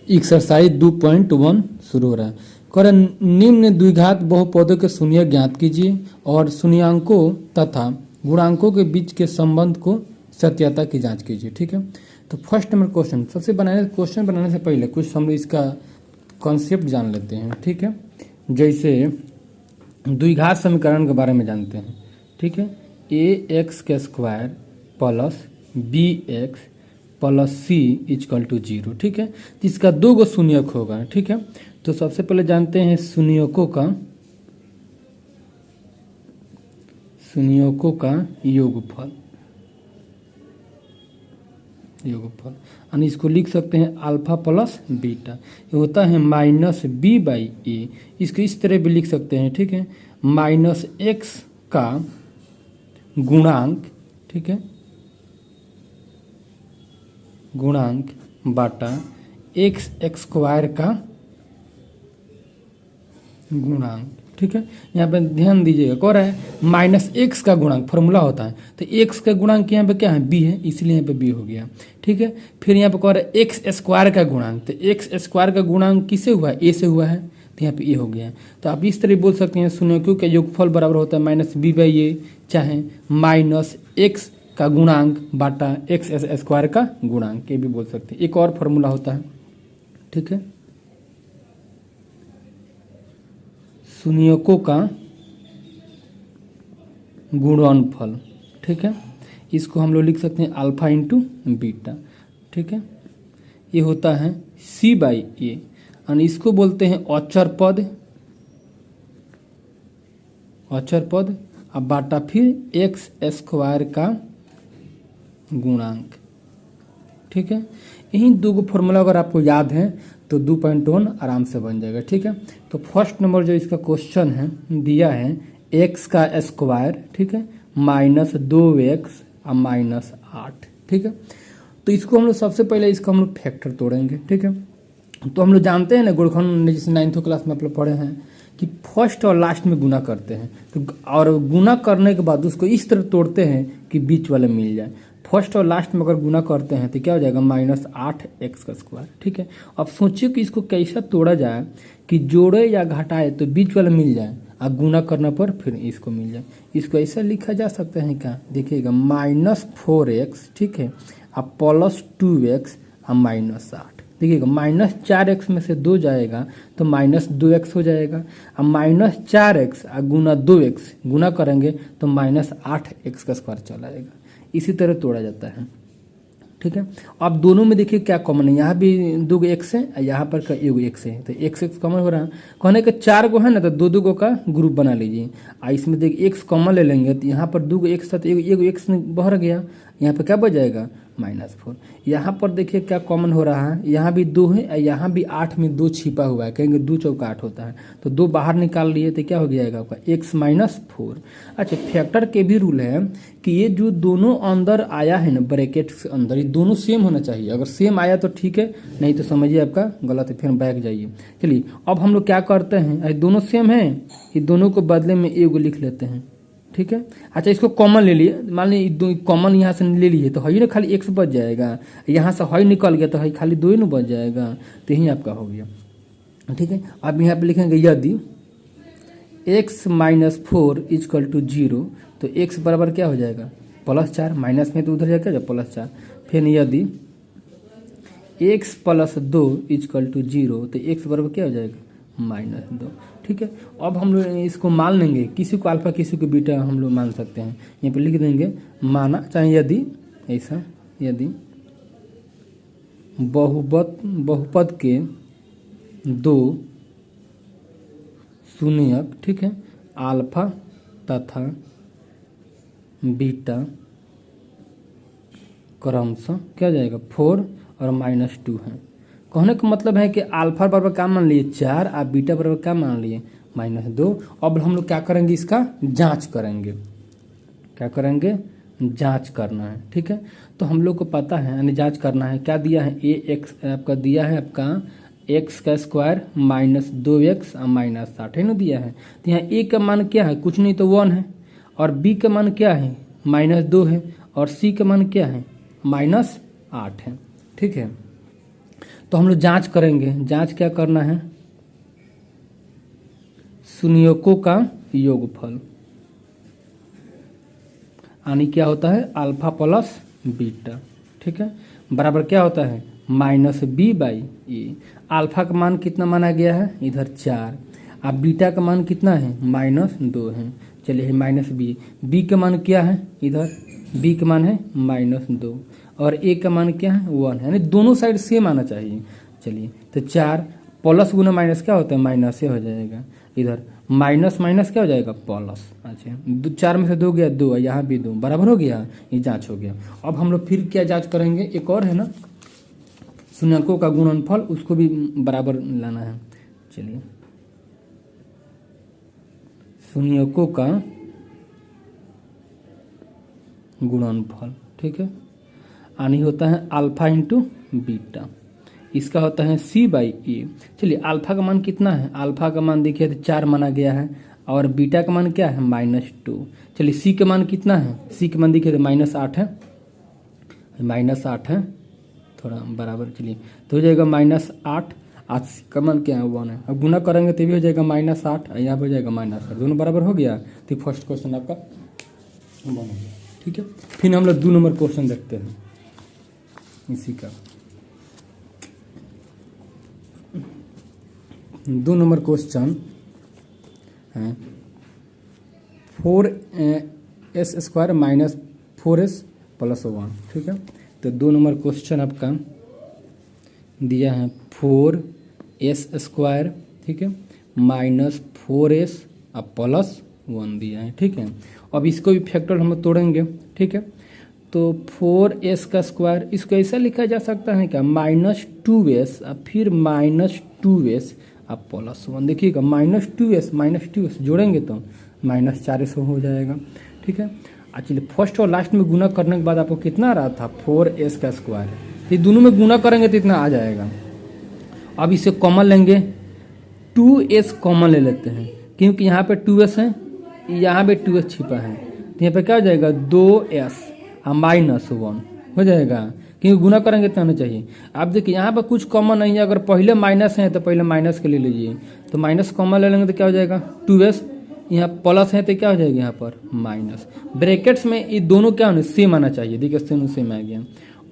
Exercise 2.1 शुरू हो रहा है। कह रहा है, निम्न द्विघात बहुपदों के शून्य ज्ञात कीजिए और शून्यांकों तथा गुणांकों के बीच के संबंध को सत्यता की जांच कीजिए। ठीक है, तो फर्स्ट नंबर क्वेश्चन, सबसे क्वेश्चन बनाने से पहले कुछ हम लोग इसका कॉन्सेप्ट जान लेते हैं। ठीक है, जैसे द्विघात समीकरण के बारे में जानते हैं। ठीक है, ए एक्स के square plus b x plus c equal to 0। ठीक है, इसका दो गो शून्यक होगा। ठीक है, तो सबसे पहले जानते हैं शून्यकों का योगफल यानी इसको लिख सकते हैं अल्फा प्लस बीटा, ये होता है माइनस बी बाई ए। इसको इस तरह भी लिख सकते हैं। ठीक है, माइनस एक्स का गुणांक, ठीक है, गुणांक बाटा एक्स स्क्वायर का गुणांक। ठीक है, यहाँ पे ध्यान दीजिएगा, कह रहा है माइनस एक्स का गुणांक फॉर्मूला होता है, तो एक्स का गुणांक यहाँ पे क्या है, बी है, इसलिए यहाँ पे बी हो गया। ठीक है, फिर यहाँ पे कह रहा है एक्स स्क्वायर का गुणांक, तो एक्स स्क्वायर का गुणांक किससे हुआ है, ए से हुआ है, तो यहाँ पे ए हो गया। तो आप इस तरह बोल सकते हैं शून्यकों का योगफल बराबर होता है माइनस बी बाई ए, चाहे माइनस एक्स का गुणांक बाटा एक्स स्क्वायर का गुणांक, ये भी बोल सकते हैं। एक और फॉर्मूला होता है। ठीक है, शून्यकों का गुणनफल। ठीक है, इसको हम लोग लिख सकते हैं अल्फा इंटू बीटा। ठीक है, ये होता है सी बाई ए, और इसको बोलते हैं अचर पद, अब बाटा फिर एक्स स्क्वायर का गुणांक। ठीक है, यही दो फॉर्मूला अगर आपको याद है तो 2.1 आराम से बन जाएगा। ठीक है, तो फर्स्ट नंबर जो इसका क्वेश्चन है दिया है एक्स का स्क्वायर, ठीक है, माइनस 2x और माइनस 8। ठीक है, तो इसको हम लोग सबसे पहले इसको हम लोग फैक्टर तोड़ेंगे। ठीक है, तो हम लोग जानते हैं ना गुणनखंड, जैसे 9th क्लास में आप लोग पढ़े हैं कि फर्स्ट और लास्ट में गुना करते हैं, तो और गुना करने के बाद उसको इस तरह तोड़ते हैं कि बीच वाला मिल जाए। फर्स्ट और लास्ट में अगर गुना करते हैं तो क्या हो जाएगा, माइनस 8x का स्क्वायर। ठीक है, अब सोचिए कि इसको कैसा तोड़ा जाए कि जोड़े या घटाए तो बीच वाला मिल जाए, और गुना करने पर फिर इसको मिल जाए। इसको ऐसा लिखा जा सकता है क्या, देखिएगा माइनस 4x, ठीक है, अब प्लस 2x और माइनस 8। देखिएगा माइनस 4x में से 2 जाएगा तो माइनस 2x हो जाएगा, अब माइनस 4x और गुना 2x गुना करेंगे तो माइनस 8x का स्क्वायर चला जाएगा। इसी तरह तोड़ा जाता है। ठीक है, अब दोनों में देखिए क्या कॉमन है, यहाँ भी 2 एक्स है, यहाँ पर का 1 एक्स है, तो एक्स कॉमन हो रहा है। कहने का 4 गो है ना, तो 2 गो का ग्रुप बना लीजिए, और इसमें देखिए एक्स कॉमन ले लेंगे तो यहाँ पर 2 एक्स था तो 1 एक्स बाहर गया, यहाँ पर क्या बच जाएगा, -4। यहाँ पर देखिए क्या कॉमन हो रहा है, यहाँ भी 2 है और यहाँ भी 8 में 2 छिपा हुआ है, कहेंगे 2 चौका 8 होता है, तो 2 बाहर निकाल लिए तो क्या हो जाएगा आपका x -4। अच्छा, फैक्टर के भी रूल है कि ये जो दोनों अंदर आया है ना ब्रैकेट के अंदर, ये दोनों सेम होना चाहिए। अगर सेम आया तो ठीक है, नहीं तो समझिए आपका गलत है, फिर बैक जाइए। चलिए अब हम लोग क्या करते हैं, अरे दोनों सेम है, ये दोनों को बदले में एगो लिख लेते हैं। ठीक है, अच्छा इसको कॉमन ले लिए, मान लीजिए कॉमन यहाँ से ले लिए तो है ना खाली एक्स बच जाएगा, यहाँ से है निकल गया तो है खाली 2 ही ना बच जाएगा, तो यही आपका हो गया। ठीक है, अब यहाँ पे लिखेंगे यदि x -4 इजकल टू 0, तो x बराबर क्या हो जाएगा, +4, माइनस में तो उधर जाएगा +4। फिर यदि x + 2 इजकल टू 0, तो x बराबर क्या हो जाएगा, -2। ठीक है, अब हम लोग इसको मान लेंगे, किसी को अल्फा किसी को बीटा हम लोग मान सकते हैं, यहाँ पे लिख देंगे माना, चाहे यदि ऐसा, यदि बहुपद के 2 शून्यक, ठीक है, अल्फा तथा बीटा क्रमशः क्या जाएगा 4 और -2 है। कहने का मतलब है कि अल्फा बराबर क्या मान लिए 4 और बीटा बराबर क्या मान लिए -2। अब हम लोग क्या करेंगे, इसका जांच करेंगे। क्या करेंगे, जांच करना है। ठीक है, तो हम लोग को पता है यानी जांच करना है, क्या दिया है, x आपका दिया है आपका x का स्क्वायर -2x और -8 है ना दिया है, तो यहाँ a का मान क्या है, कुछ नहीं तो 1 है, और b का मान क्या है -2 है, और c का मान क्या है -8 है। ठीक है, तो हम लोग जांच करेंगे। जांच क्या करना है, शून्यकों का योगफल, यानी क्या होता है अल्फा प्लस बीटा, ठीक है, बराबर क्या होता है minus b by a. Alpha का मान कितना माना गया है इधर 4, अब बीटा का मान कितना है -2 है। चलिए माइनस बी का मान क्या है इधर, बी का मान है -2 और ए का मान क्या है 1 है, यानी दोनों साइड सेम आना चाहिए। चलिए तो 4 प्लस गुना माइनस क्या होता है माइनस से हो जाएगा, इधर माइनस माइनस क्या हो जाएगा प्लस। अच्छा 4 में से 2 गया 2, यहाँ भी 2 बराबर हो गया, ये जांच हो गया। अब हम लोग फिर क्या जांच करेंगे, एक और है ना शून्यकों का गुणनफल, उसको भी बराबर लाना है। चलिए शून्यकों का गुणनफल, ठीक है, यानी होता है अल्फा इंटू बीटा, इसका होता है सी बाई ए। चलिए अल्फा का मान कितना है, अल्फा का मान देखिए तो 4 माना गया है और बीटा का मान क्या है -2। चलिए सी का मान कितना है, सी का मान देखिए तो -8 है, -8 है थोड़ा बराबर। चलिए तो हो जाएगा -8, 8 का मान क्या है 1 है। अब गुना करेंगे तो भी हो जाएगा -8 और यहाँ पर हो जाएगा -8, दोनों बराबर हो गया। तो फर्स्ट क्वेश्चन आपका बन गया, ठीक है। फिर हम लोग 2 नंबर क्वेश्चन देखते हैं इसी का। 2 नंबर क्वेश्चन है 4s² - 4s + 1, ठीक है। तो 2 नंबर क्वेश्चन आपका दिया है 4s², ठीक है, -4s + 1 दिया है, ठीक है। अब इसको भी फैक्टर हम तोड़ेंगे, ठीक है। तो 4s², इसको ऐसा लिखा जा सकता है क्या -2s और फिर -2s अब +1, देखिएगा -2s जोड़ेंगे तो -4s हो जाएगा, ठीक है। चलिए फर्स्ट और लास्ट में गुना करने के बाद आपको कितना आ रहा था 4s², ये दोनों में गुना करेंगे तो इतना आ जाएगा। अब इसे कॉमन लेंगे, 2s कॉमन ले लेते हैं क्योंकि यहाँ पे 2s है, यहाँ पे 2s छिपा है, तो यहाँ पे क्या हो जाएगा 2s और -1 हो जाएगा, क्योंकि गुना करेंगे तो आना चाहिए। आप देखिए यहाँ पर कुछ कॉमन नहीं है, अगर पहले माइनस है तो पहले माइनस के ले लीजिए, तो माइनस कॉमन ले लेंगे तो क्या हो जाएगा 2s, यहाँ प्लस है तो क्या हो जाएगा यहाँ पर माइनस, ब्रैकेट्स में ये दोनों क्या होने सेम आना चाहिए, देखिए सेम आ गया।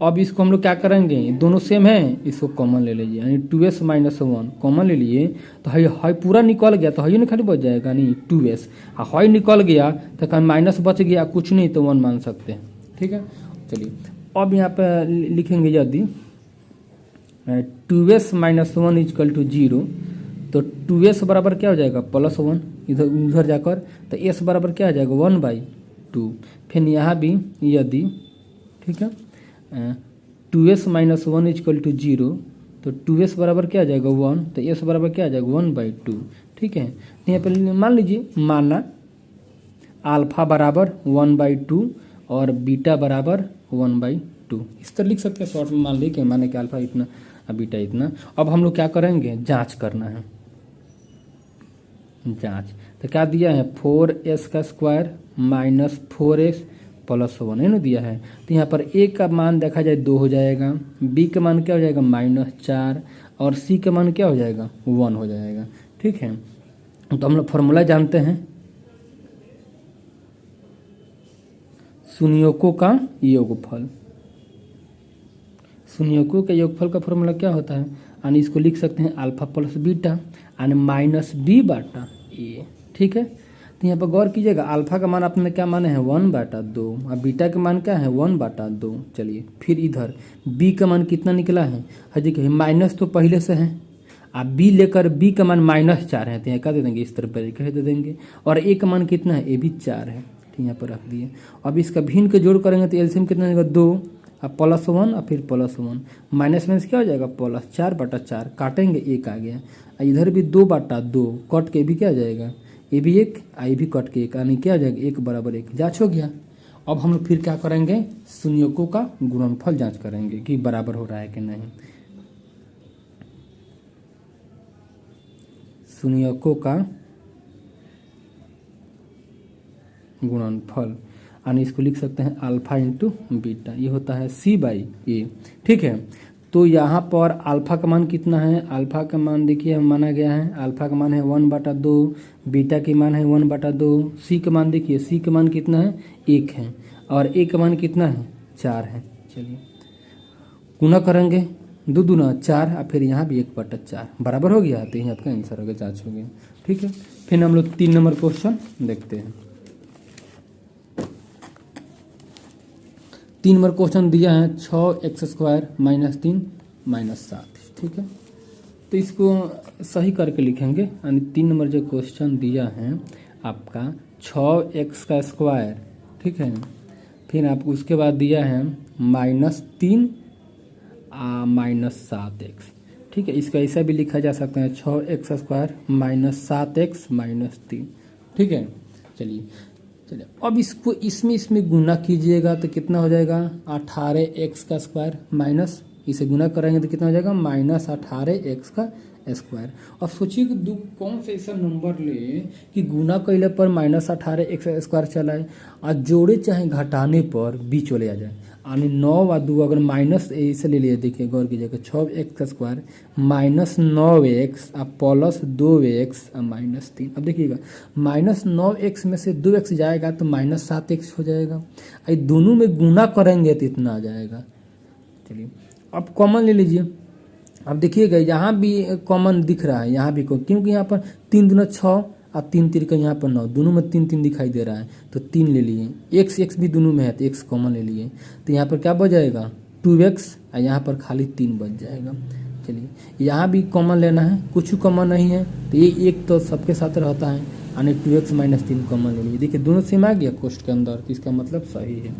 अब इसको हम लोग क्या करेंगे, दोनों सेम है, इसको कॉमन ले लीजिए, यानी 2s - 1 कॉमन ले लिए तो हाई पूरा निकल गया, तो हाई नहीं खाली बच जाएगा नहीं 2s, हाई निकल गया तो कहीं माइनस बच गया कुछ नहीं तो 1 मान सकते हैं, ठीक है। चलिए अब यहाँ पे लिखेंगे यदि 2s - 1 = 0, तो 2s बराबर क्या हो जाएगा +1, इधर उधर जाकर तो s बराबर क्या हो जाएगा 1/2। फिर यहाँ भी यदि, ठीक है, 2s - 1 = 0, तो 2s बराबर क्या आ जाएगा 1, तो s बराबर क्या आ जाएगा 1/2, ठीक है। तो यहाँ पर मान लीजिए माना अल्फा बराबर 1/2 और बीटा बराबर 1/2, इस तरह लिख सकते हैं शॉर्ट में, मान ली कि माने कि अल्फा इतना और बीटा इतना। अब हम लोग क्या करेंगे, जांच करना है, जांच। तो क्या दिया है 4s² - 4s + 1 है ना दिया है, तो यहाँ पर a का मान देखा जाए 2 हो जाएगा, b का मान क्या हो जाएगा -4 और c का मान क्या हो जाएगा 1 हो जाएगा, ठीक है। तो हम लोग फॉर्मूला जानते हैं शून्यकों का योगफल, शून्यकों के योगफल का फॉर्मूला क्या होता है, यानी इसको लिख सकते हैं अल्फा + बीटा यानी -b/a, ठीक है। तो यहाँ पर गौर कीजिएगा, अल्फा का मान आपने क्या माने हैं 1/2 और बीटा का मान क्या है 1/2। चलिए फिर इधर b का मान कितना निकला है, देखिए माइनस तो पहले से है, आप b लेकर b का मान -4 है, तो यहाँ क्या दे देंगे इस तरह पर दे देंगे, और a का मान कितना है, a भी 4 है, तो यहाँ पर रख दिए। अब इसका भिन्न के जोड़ करेंगे तो एलसीएम कितना होगा 2 और +1 और फिर +1, माइनस में क्या हो जाएगा +4/4, काटेंगे 1 आ गया, इधर भी 2/2 कट के भी क्या हो जाएगा, ये भी 1 ये भी कट के 1, यानी क्या हो जाएगा 1 = 1, जांच हो गया। अब हम लोग फिर क्या करेंगे, शून्यकों का गुणनफल जांच करेंगे कि बराबर हो रहा है कि नहीं। शून्यकों का गुणनफल, यानी इसको लिख सकते हैं अल्फा × बीटा, ये होता है c/a, ठीक है। तो यहाँ पर अल्फ़ा का मान कितना है, अल्फ़ा का मान देखिए माना गया है, अल्फ़ा का मान है 1/2, बीटा की मान है 1/2, सी का मान देखिए, सी का मान कितना है 1 है, और ए का मान कितना है 4 है। चलिए गुना करेंगे, 2 दूना 4 और फिर यहाँ भी 1/4 बराबर हो गया, तो यही आपका आंसर हो गया, जाँच हो गया। ठीक है, फिर हम लोग 3 नंबर क्वेश्चन देखते हैं। 3 नंबर क्वेश्चन दिया है 6x² - 3 - 7। ठीक है, तो इसको सही करके लिखेंगे, यानी 3 नंबर जो क्वेश्चन दिया है आपका 6x², ठीक है, फिर आपको उसके बाद दिया है -3 -7x। ठीक है, इसका ऐसा भी लिखा जा सकता है 6x² - 7x - 3। ठीक है, चलिए अब इसको इसमें गुना कीजिएगा तो कितना हो जाएगा 18x² माइनस, इसे गुना करेंगे तो कितना हो जाएगा -18x²। अब सोचिए कि कौन सा ऐसा नंबर ले कि गुना कैले पर -18x² चला है और जोड़े चाहे घटाने पर बी चले आ जाए, यानी 9 और 2 अगर माइनस ऐसे ले लिए, देखिए गौर कीजिएगा 6x² -9x प्लस 2x -3। अब देखिएगा -9x में से 2x जाएगा तो -7x हो जाएगा, ये दोनों में गुना करेंगे तो इतना आ जाएगा। चलिए अब कॉमन ले लीजिए, अब देखिएगा यहाँ भी कॉमन दिख रहा है, यहाँ भी क्योंकि यहाँ पर 3 दूना 6 और 3 3 का यहाँ पर 9, दोनों में 3 3 दिखाई दे रहा है, तो 3 ले लिए, x भी दोनों में है तो x कॉमन ले लिए, तो यहाँ पर क्या बच जाएगा 2x और यहाँ पर खाली 3 बच जाएगा। चलिए यहाँ भी कॉमन लेना है, कुछ कॉमन नहीं है तो ये एक तो सबके साथ रहता है, यानी 2x - 3 कॉमन ले लीजिए। देखिए दोनों सेम आ गया क्वेश्चन के अंदर, तो इसका मतलब सही है।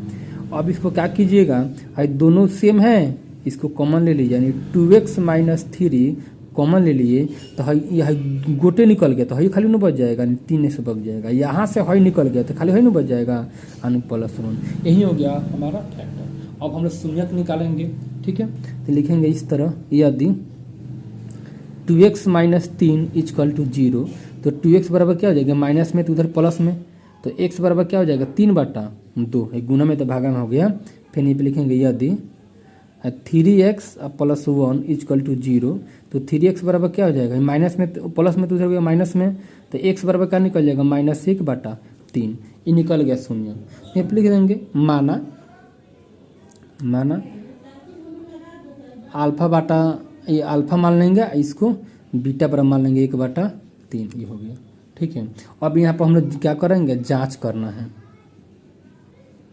अब इसको क्या कीजिएगा, दोनों सेम है, इसको कॉमन ले लीजिए, यानी 2x - 3 कॉमन ले लिए, तो यह गोटे निकल गया तो हई खाली न बच जाएगा, 3 से बच जाएगा, यहाँ से हई निकल गया तो खाली हई न बच जाएगा, यानी +1। यही हो गया हमारा फैक्टर। अब हम लोग शून्यक निकालेंगे। ठीक है, तो लिखेंगे इस तरह, यदि 2x - 3 = 0, तो 2x बराबर क्या हो जाएगा, माइनस में तो उधर प्लस में, तो x बराबर क्या हो जाएगा 3/2, एक गुना में तो भागा में हो गया। फिर यहाँ पे लिखेंगे यदि 3x + 1 = 0, तो 3x बराबर क्या हो जाएगा, माइनस में प्लस में तो उधर गया माइनस में, तो x बराबर क्या निकल जाएगा -1/3, ये निकल गया शून्य। यहाँ पे लिख देंगे माना अल्फा बाटा, ये अल्फा मान लेंगे, इसको बीटा बराबर मान लेंगे 1/3, ये हो गया। ठीक है, अब यहाँ पर हम लोग क्या करेंगे, जांच करना है,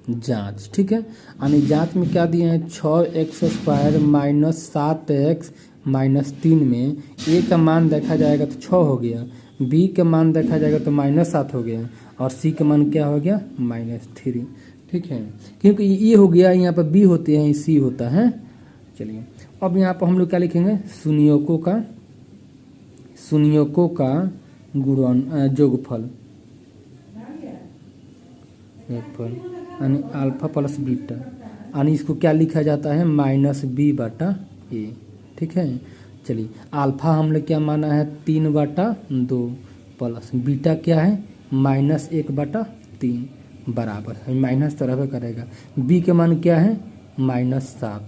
जांच। ठीक है, यानी जांच में क्या दिए हैं 6x² - 7x - 3 में a का मान देखा जाएगा तो 6 हो गया, b का मान देखा जाएगा तो -7 हो गया, और c का मान क्या हो गया -3। ठीक है, क्योंकि ये हो गया, यहाँ पर b होते हैं, c होता है। चलिए अब यहाँ पर हम लोग क्या लिखेंगे, शून्यकों का जोगफल, यानी अल्फा प्लस बीटा, यानी इसको क्या लिखा जाता है -b/a। ठीक है, चलिए अल्फा हम लोग क्या माना है 3/2 प्लस बीटा क्या है -1/3 बराबर है, माइनस तो रहबे करेगा। बी का मान क्या है -7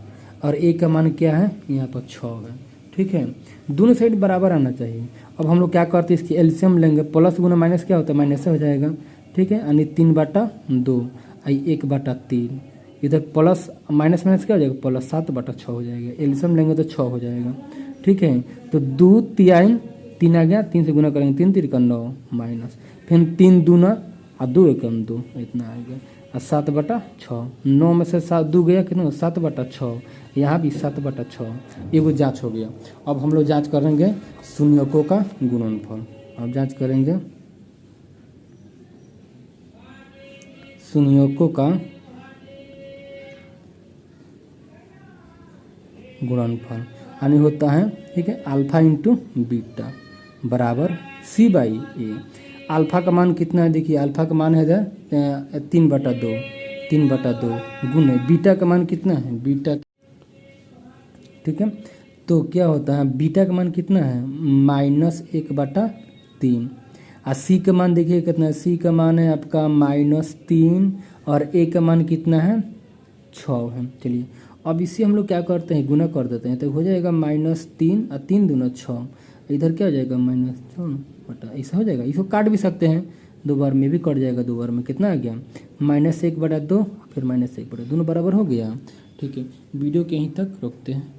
और ए का मान क्या है यहाँ पर 6 है। ठीक है, दोनों साइड बराबर आना चाहिए। अब हम लोग क्या करते हैं, इसकी एलसीएम लेंगे, प्लस गुना माइनस क्या होता है माइनस हो जाएगा। ठीक है, यानी 3/2 1/3, इधर प्लस माइनस क्या हो जाएगा +7/6 हो जाएगा, एलसीएम लेंगे तो 6 हो जाएगा। ठीक है, तो 2 3 आ गया, 3 से गुना करेंगे 3 3 का 9 माइनस, फिर 3 दूना और 2 एकम 2, इतना आ गया, और 7/6, 9 में से 2 गया कितना 7/6, यहाँ भी 7/6, ये वो जाँच हो गया। अब हम लोग जाँच करेंगे शून्यकों का गुणनफल। अब जाँच करेंगे शून्यकों का गुणनफल, यानी होता है, ठीक है, अल्फा इंटू बीटा बराबर c/a। अल्फा का मान कितना है, देखिए अल्फा का मान है इधर 3/2 गुने बीटा का मान कितना है, बीटा, ठीक है, तो क्या होता है बीटा का मान कितना है -1/3, और सी का मान देखिए कितना है, सी का मान है आपका -3 और ए का मान कितना है 6 है। चलिए अब इसे हम लोग क्या करते हैं, गुना कर देते हैं, तो हो जाएगा -3 और 3 दूना 6, इधर क्या हो जाएगा -6 बटा, ऐसा हो जाएगा। इसको काट भी सकते हैं, 2 बार में भी कट जाएगा, 2 बार में कितना आ गया -1/2 फिर -1/2, दोनों बराबर हो गया। ठीक है, वीडियो के यहीं तक रोकते हैं।